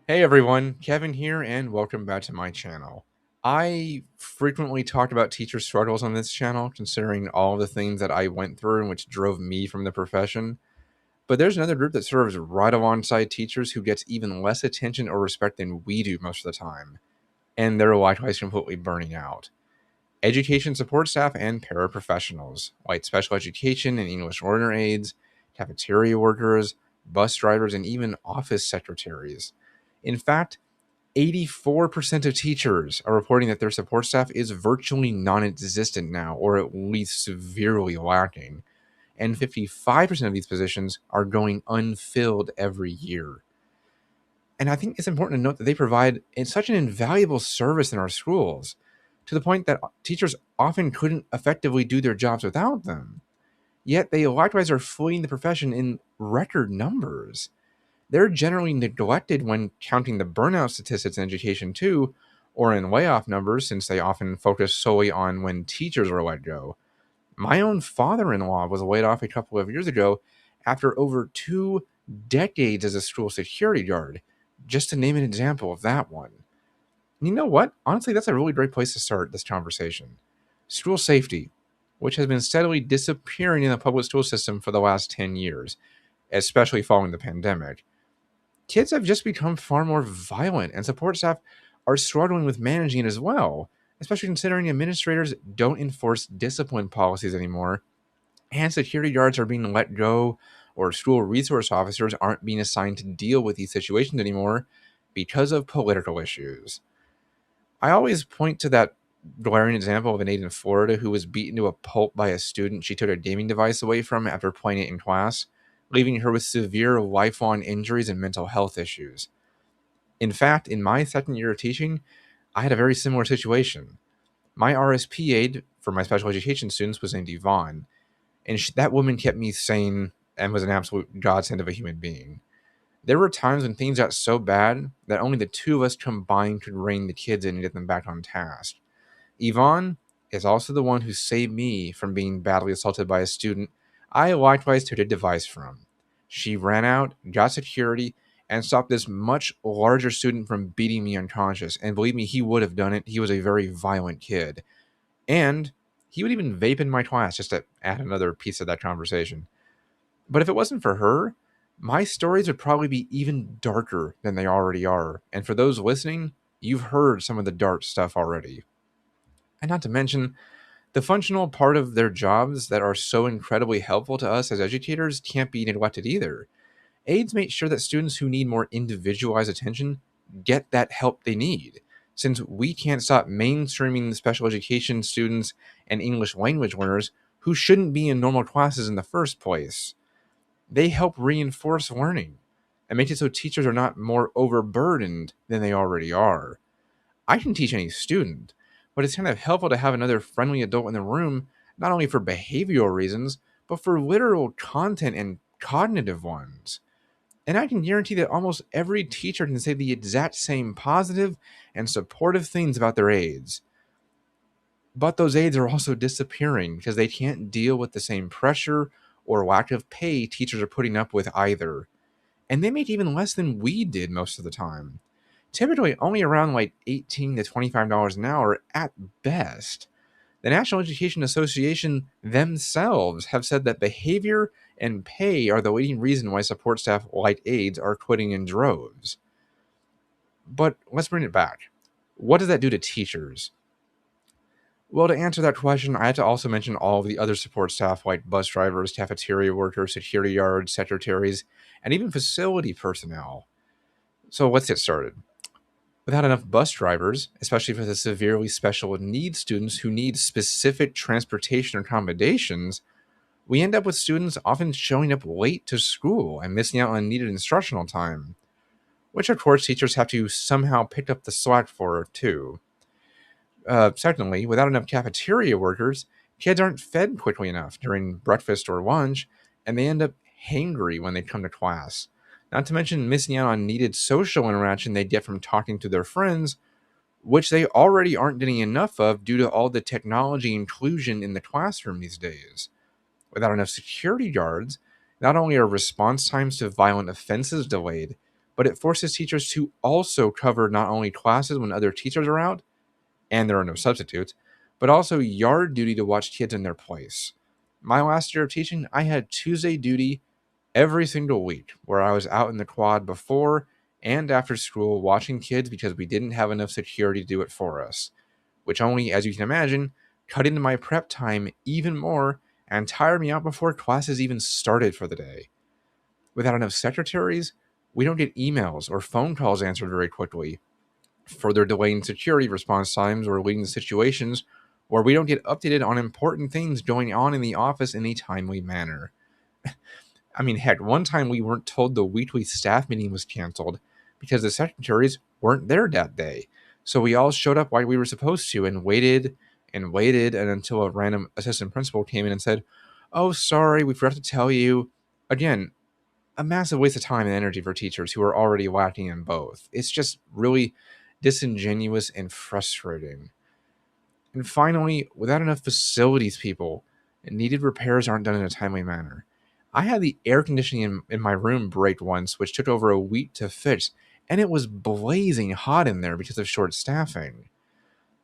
Hey everyone, Kevin here, and welcome back to my channel. I frequently talk about teacher struggles on this channel, considering all the things that I went through and which drove me from the profession. But there's another group that serves right alongside teachers who gets even less attention or respect than we do most of the time, and they're likewise completely burning out. Education support staff and paraprofessionals, like special education and English learner aides, cafeteria workers, bus drivers, and even office secretaries. In fact, 84% of teachers are reporting that their support staff is virtually non existent now, or at least severely lacking. And 55% of these positions are going unfilled every year. And I think it's important to note that they provide such an invaluable service in our schools, to the point that teachers often couldn't effectively do their jobs without them. Yet they likewise are fleeing the profession in record numbers. They're generally neglected when counting the burnout statistics in education too, or in layoff numbers, since they often focus solely on when teachers are let go. My own father-in-law was laid off a couple of years ago after over 2 decades as a school security guard, just to name an example of that one. And you know what? Honestly, that's a really great place to start this conversation. School safety, which has been steadily disappearing in the public school system for the last 10 years, especially following the pandemic. Kids have just become far more violent, and support staff are struggling with managing it as well, especially considering administrators don't enforce discipline policies anymore, and security guards are being let go, or school resource officers aren't being assigned to deal with these situations anymore because of political issues. I always point to that glaring example of an aide in Florida who was beaten to a pulp by a student she took a gaming device away from after playing it in class, leaving her with severe lifelong injuries and mental health issues. In fact, in my second year of teaching, I had a very similar situation. My RSP aide for my special education students was named Yvonne, and that woman kept me sane and was an absolute godsend of a human being. There were times when things got so bad that only the two of us combined could rein the kids in and get them back on task. Yvonne is also the one who saved me from being badly assaulted by a student I likewise took a device from. She ran out, got security, and stopped this much larger student from beating me unconscious. And believe me, he would have done it. He was a very violent kid. And he would even vape in my class, just to add another piece of that conversation. But if it wasn't for her, my stories would probably be even darker than they already are. And for those listening, you've heard some of the dark stuff already. And not to mention, the functional part of their jobs that are so incredibly helpful to us as educators can't be neglected either. Aides make sure that students who need more individualized attention get that help they need, since we can't stop mainstreaming special education students and English language learners who shouldn't be in normal classes in the first place. They help reinforce learning and make it so teachers are not more overburdened than they already are. I can teach any student, but it's kind of helpful to have another friendly adult in the room, not only for behavioral reasons, but for literal content and cognitive ones. And I can guarantee that almost every teacher can say the exact same positive and supportive things about their aides. But those aides are also disappearing because they can't deal with the same pressure or lack of pay teachers are putting up with either. And they make even less than we did most of the time. Typically only around like $18 to $25 an hour at best. The National Education Association themselves have said that behavior and pay are the leading reason why support staff like aides are quitting in droves. But let's bring it back. What does that do to teachers? Well, to answer that question, I had to also mention all of the other support staff like bus drivers, cafeteria workers, security guards, secretaries, and even facility personnel. So let's get started. Without enough bus drivers, especially for the severely special needs students who need specific transportation accommodations, we end up with students often showing up late to school and missing out on needed instructional time, which of course teachers have to somehow pick up the slack for too. Secondly, without enough cafeteria workers, kids aren't fed quickly enough during breakfast or lunch, and they end up hangry when they come to class. Not to mention missing out on needed social interaction they get from talking to their friends, which they already aren't getting enough of due to all the technology inclusion in the classroom these days. Without enough security guards, not only are response times to violent offenses delayed, but it forces teachers to also cover not only classes when other teachers are out, and there are no substitutes, but also yard duty to watch kids in their place. My last year of teaching, I had Tuesday duty every single week, where I was out in the quad before and after school watching kids because we didn't have enough security to do it for us, which only, as you can imagine, cut into my prep time even more and tired me out before classes even started for the day. Without enough secretaries, we don't get emails or phone calls answered very quickly, further delaying security response times or leading to situations where we don't get updated on important things going on in the office in a timely manner. I mean, heck, one time we weren't told the weekly staff meeting was canceled because the secretaries weren't there that day. So we all showed up while we were supposed to and waited and until a random assistant principal came in and said, "Oh, sorry, we forgot to tell you." Again, a massive waste of time and energy for teachers who are already lacking in both. It's just really disingenuous and frustrating. And finally, without enough facilities people, needed repairs aren't done in a timely manner. I had the air conditioning in my room break once, which took over a week to fix, and it was blazing hot in there because of short staffing.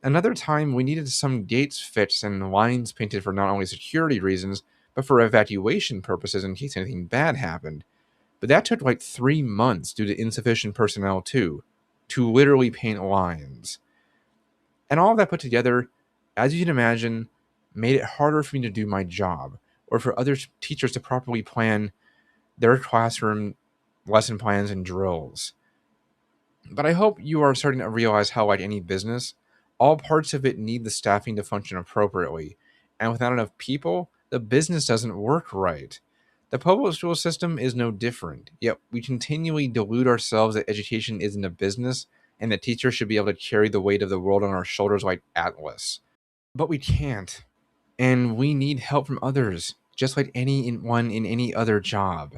Another time, we needed some gates fixed and lines painted for not only security reasons, but for evacuation purposes in case anything bad happened. But that took like 3 months due to insufficient personnel, too, to literally paint lines. And all of that put together, as you can imagine, made it harder for me to do my job or for other teachers to properly plan their classroom lesson plans and drills. But I hope you are starting to realize how, like any business, all parts of it need the staffing to function appropriately. And without enough people, the business doesn't work right. The public school system is no different, yet we continually delude ourselves that education isn't a business and that teachers should be able to carry the weight of the world on our shoulders like Atlas. But we can't, and we need help from others, just like anyone in any other job.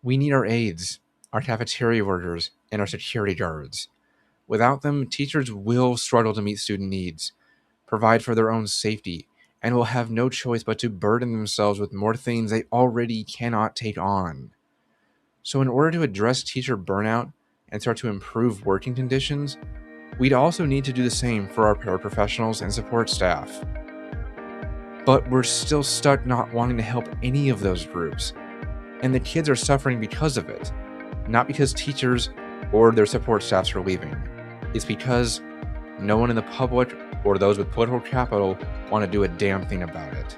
We need our aides, our cafeteria workers, and our security guards. Without them, teachers will struggle to meet student needs, provide for their own safety, and will have no choice but to burden themselves with more things they already cannot take on. So, in order to address teacher burnout and start to improve working conditions, we'd also need to do the same for our paraprofessionals and support staff. But we're still stuck not wanting to help any of those groups, and the kids are suffering because of it, not because teachers or their support staffs are leaving. It's because no one in the public or those with political capital want to do a damn thing about it.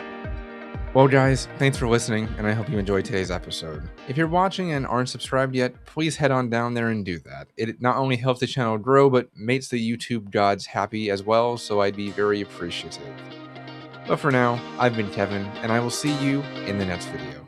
Well, guys, thanks for listening, and I hope you enjoyed today's episode. If you're watching and aren't subscribed yet, please head on down there and do that. It not only helps the channel grow, but makes the YouTube gods happy as well, so I'd be very appreciative. But for now, I've been Kevin, and I will see you in the next video.